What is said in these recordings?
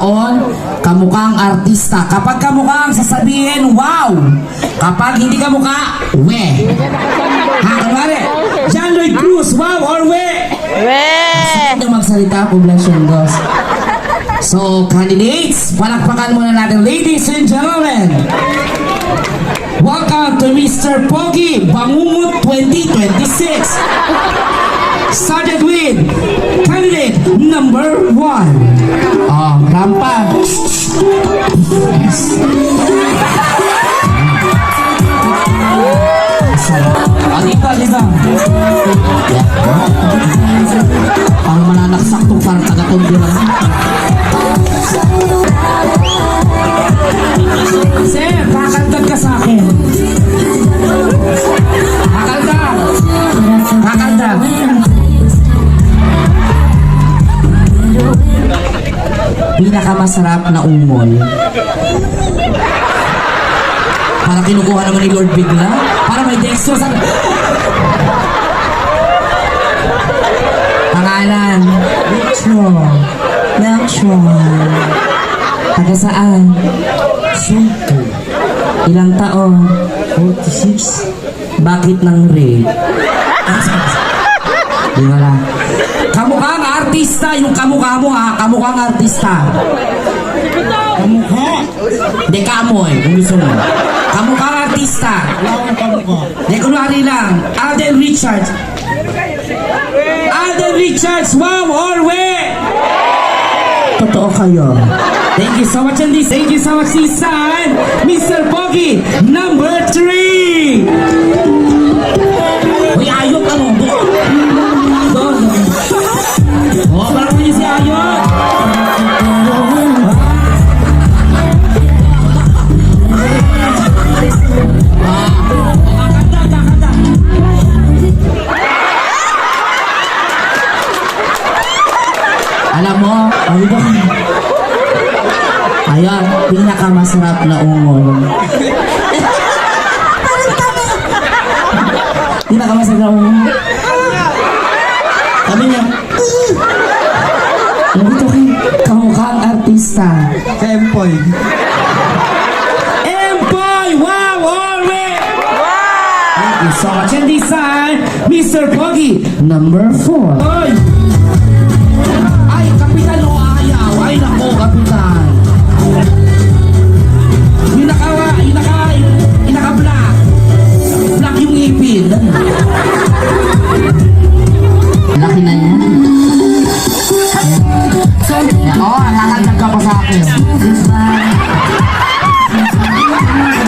taon, kamukhang artista. Kapag kamukhang sasabihin, wow! Kapag hindi kamukha, we. Ha, kunwari, John Lloyd Cruz, wow or we? We! Sino magsalita, poblasyon dos? So, candidates, palakpakan muna natin, ladies and gentlemen. Welcome to Mr. Pogi Bangungot 2026. Started with candidate number 1. Oh, rampa. Yes. Dito. Yeah. Parang mananaksak tong parang taga-tumbiran. Sir, kakantag ka sa akin. Kakanta. Pinakamasarap na ungol. Parang kinukuha naman ni Lord bigla. Parang may Dexter sa... Pangalan. Yaksho. Taga saan? Sunto. Ilang taon? 46. Bakit nang red? Di ba lang? Kamukhang artista, yung kamukha mo ha, kamukhang artista. Kamukha? Di kamoy, kung gusto mo. Kamukhang artista. Di kunwari lang, Alden Richards. Alden Richards, wow or we? Totoo kayo. Thank you so much, Andy. Thank you so much, Sisan. Mr. Pogi, number 3. Uy, ayok ano? Oh, parang niyo si Ayok. Kakanta. Alam mo, ayan, pinakamasarap na ungol. Pinakamasarap na ungol. Sabi niya, ito kamukhang artista. Empoy. Empoy! Wow! Alright! Wow! Thank you so much. And this time, Mr. Pogi, number 4. Oy! Ay, kapitan o ayaw. Ay, nako, kapitan. Yung naka-black. Black yung ipin. Laki na yan. Oo, nakakantag ka pa sa akin.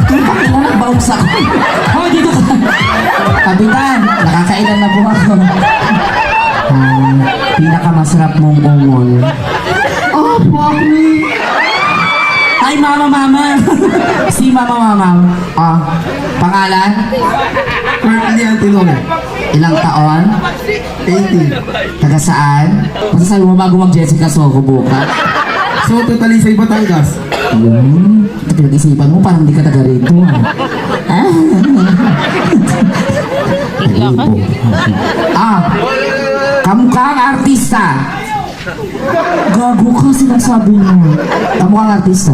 Pakila nag-bounce ako. Oh, dito ka. Kapitan, nakakailan na po ako. Pinakamasarap mong ungol. Oh, Pogi. Hi, mama. Si mama. Oh, pangalan? Ferdinand Tinome. Ilang taon? 80. Taga saan? Masasabi mo bago mag-Jessica Soho bukas? So, totally sa Batangas. Yun. Pinag-isipan mo, parang hindi ka taga rito. Kamukhang artista. Gago ka sinasabi mo. Kamukhang artista.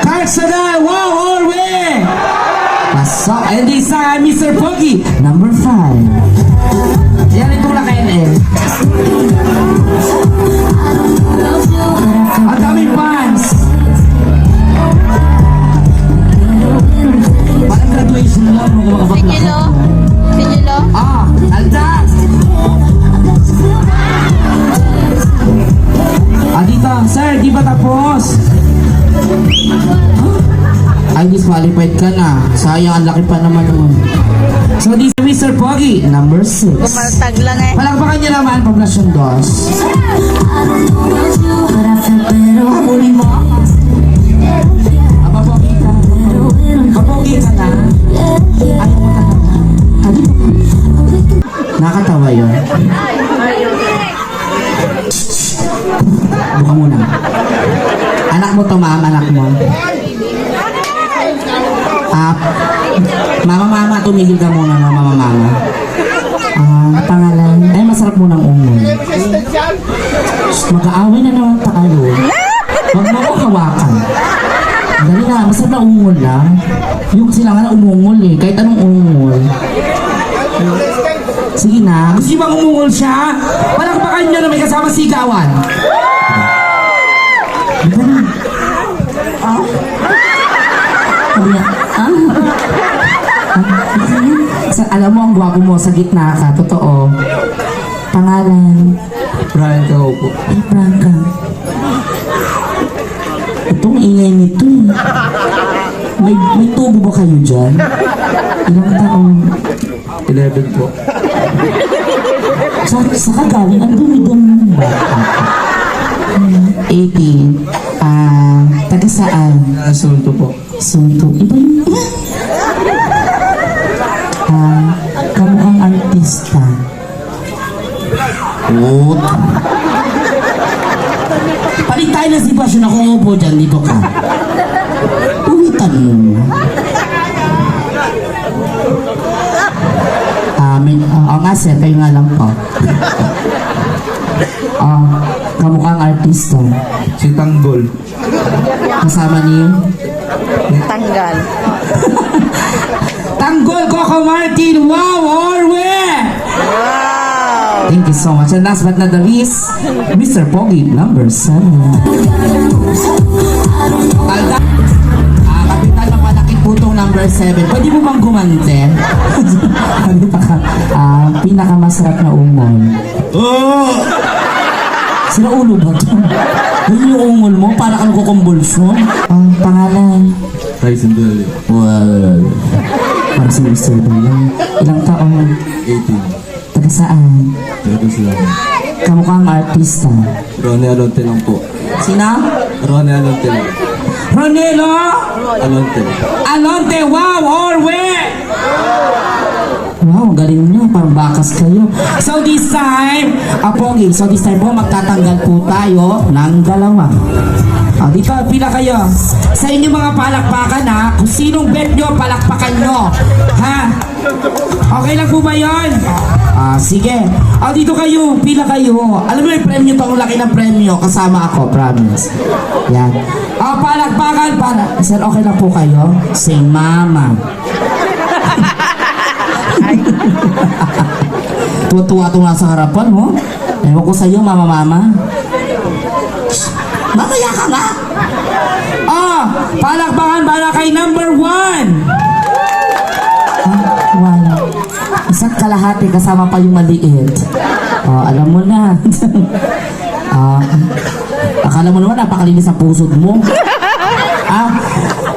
Kahit Sudan. Wow, or we? Pasok. And this time, Mr. Pogi, number 5. Yan itong naka-NL. Ang daming fans. Parang graduation lang mga bakla. Sigilo? Alda! Dito, sir, di ba tapos? Ay, disqualified ka na. Sayang, ang laki pa naman naman. So, this is Mr. Pogi, number 6. Kumaltag lang eh. Palakpakan niyo naman, poblasyon dos. Habulin mo ako. Pogi ka. Pogi ka na. Ayaw mo na. Nakatawa yun. Buka muna. Anak mo to, ma'am, anak mo. Mama, tumigil ka muna, mama. Pangalan. Ay, masarap mo ng ungol. Mag-aaway na naman tayo. Huwag mo akong hawakan. Dali na, masarap na ungol lang. Yung sila nga na umungol eh. Kahit anong ungol. Sige na. Gusto niyo bang umungol siya? Palakpakan niyo na may kasama sigawan. Dito na. Sabi niya, alam mo, ang gwapo mo sa gitna ka. Totoo. Pangalan. Brian ka po. Ay, Franca. Itong ingay nito eh. May tubo ba kayo dyan? Ilang taon? 11 po. Sa kagaling, ang dumi-dumi ng bata. 18. Taga saan? Asunto po. Sunto. Iba yun. Kamukhang artista. Good. Palit tayo ng sitwasyon. Ako upo dyan. Dito ka. Uwitan mo. Nga sir, kayo nga lang po. Kamukhang artista. Si Tanggol. Kasama ni Tanggal. Tanggol Coco Martin. Wow, Orwe! Wow! Thank you so much. And last but not the least, Mr. Pogi, number 7. Kapitan ng malaking putong number 7. Pwede mo bang gumante? Pinakamasarap na ungol. Oh! Sila ulo ba ito? Yun yung ungol mo, para kang kukumbulsyon. Pangalan? Tyson Dali. Well, para si Mr. Balang. Ilang taon? 18. Taga saan? Pero sila. Kamukhang artista. Ronnie Alonte lang po. Sina? Ronnie Alonte lang. Ronelo! Alonte. Alonte! Wow! Orwe! Wow, galing nyo. Parang bakas kayo. So this time, Pogi, so this time po, magtatanggal po tayo ng dalawa. Dito, pila kayo. Sa inyong mga palakpakan ha, kung sinong bet nyo, palakpakan nyo. Ha? Okay lang po ba yun? Sige. Dito kayo, pila kayo. Alam mo yung premyo to, ang laki ng premyo. Kasama ako, promise. Yan. Palakpakan, Sir, okay lang po kayo? Say mama. Tuwa-tuwa itong nasa harapan mo. Ewan ko sa'yo, mama. Mamaya ka nga! Palakpakan para kay number 1! Wala. Isang kalahati kasama pa yung maliit. Alam mo na. Akala mo naman napakalinis ang pusod mo.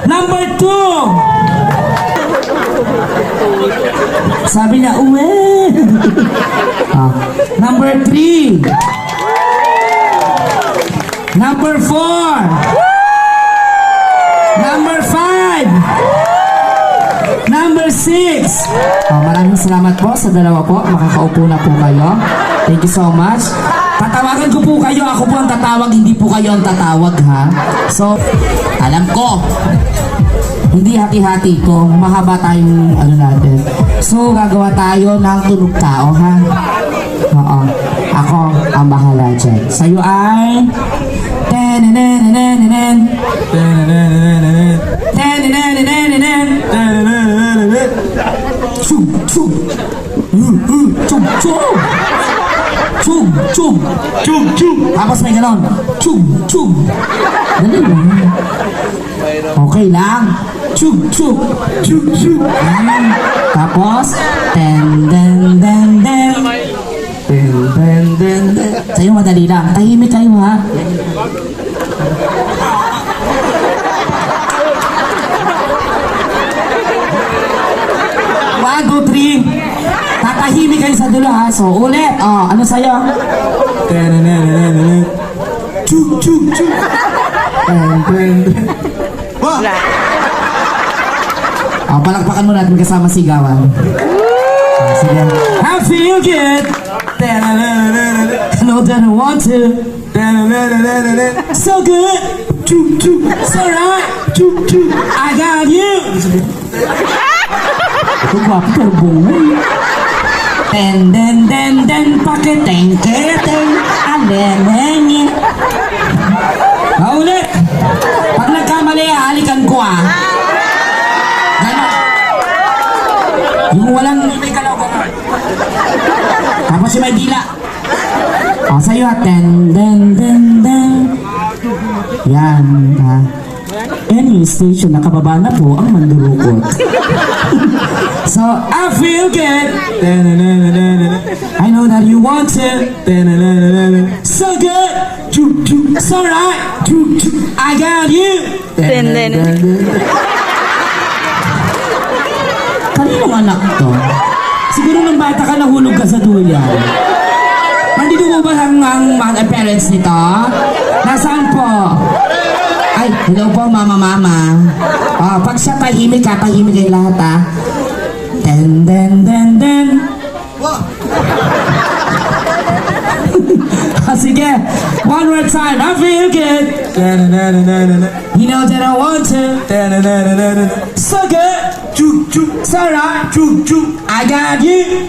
Number 2! Sabi niya, uwe! Number 3! Number 4! Number 5! Number 6! Maraming salamat po sa dalawa po. Makakaupo na po kayo. Thank you so much. Tatawagan ko po kayo. Ako po ang tatawag, hindi po kayo ang tatawag, ha? So, alam ko, hindi hati-hati ko. Mahaba tayong natin. So, gagawa tayo ng tunog tao, ha? Oo. Ako ang bahala dyan. Sa'yo ay... Tapos may ganon. Dali lang. Okay lang. Tapos sa'yo madali lang. Tahimik kayo, ha? One, two, three. Tatahimik kayo sa dulo, ha? So, ulit. Ano sa'yo? Palakpakan mo natin kasama sigawan. Sige. I feel good. I know that I want to. So good. So right. I got you. Ito gwapo pero bungoy. Den, pakiteng, keteng, alelenge. Maulit! Pag nagkamali, halikan ko ah. Ganon. Yung walang may galaw-galaw. Tapos yung may dila. O, sa'yo ha. Den. Yan, ha. Any station, nakababa na po ang mandurukot. So, I feel good. I know that you want to. So good. So right. I got you. Kaninong anak to? Siguro nung bata ka nahulog ka sa duyan. Nandito mo ba ang mga parents nito? Nasaan po? Ay, hello po mama. Oh, pag siya tahimik ka, tahimik kayo lahat ha. Den. Sige, one more time. I feel good. You know that I want to. So good. So right. I got you.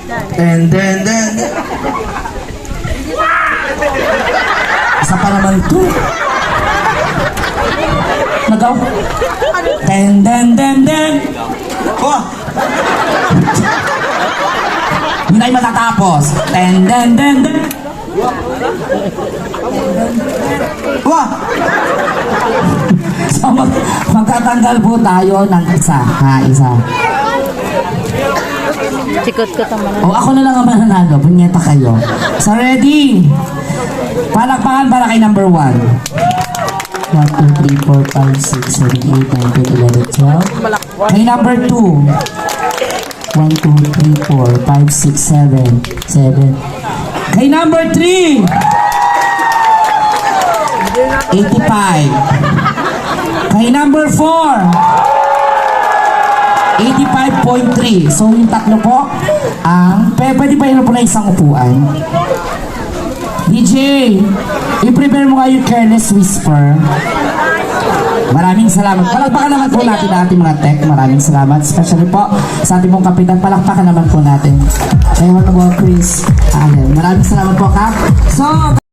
Isa pa naman to. Nagaw. Den. Oh. Hindi tayo matatapos. Den. Wah! So magtatanggal po tayo ng isa. Sikot ko naman. O ako na lang ang mananalo. Punyeta kayo. So ready? Palakpakan para kay number 1. 1, 2, 3, 4, 5, 6, 7, 8, 9, 10, 11, 12. Kay number 2. 1, 2, 3, 4, 5, 6, 7. Kay number 3. 85. Kay number 4. 85.3. So yung tatlo po ang pwede pa yun po na isang upuan. DJ, i-prepare mo nga yung Careless Whisper. Maraming salamat. Palakpakan naman po natin ang ating mga tech. Maraming salamat. Especially po sa ating mong kapitan. Palakpakan naman po natin. Kaya mo Chris Allen. Maraming salamat po, Kap. So,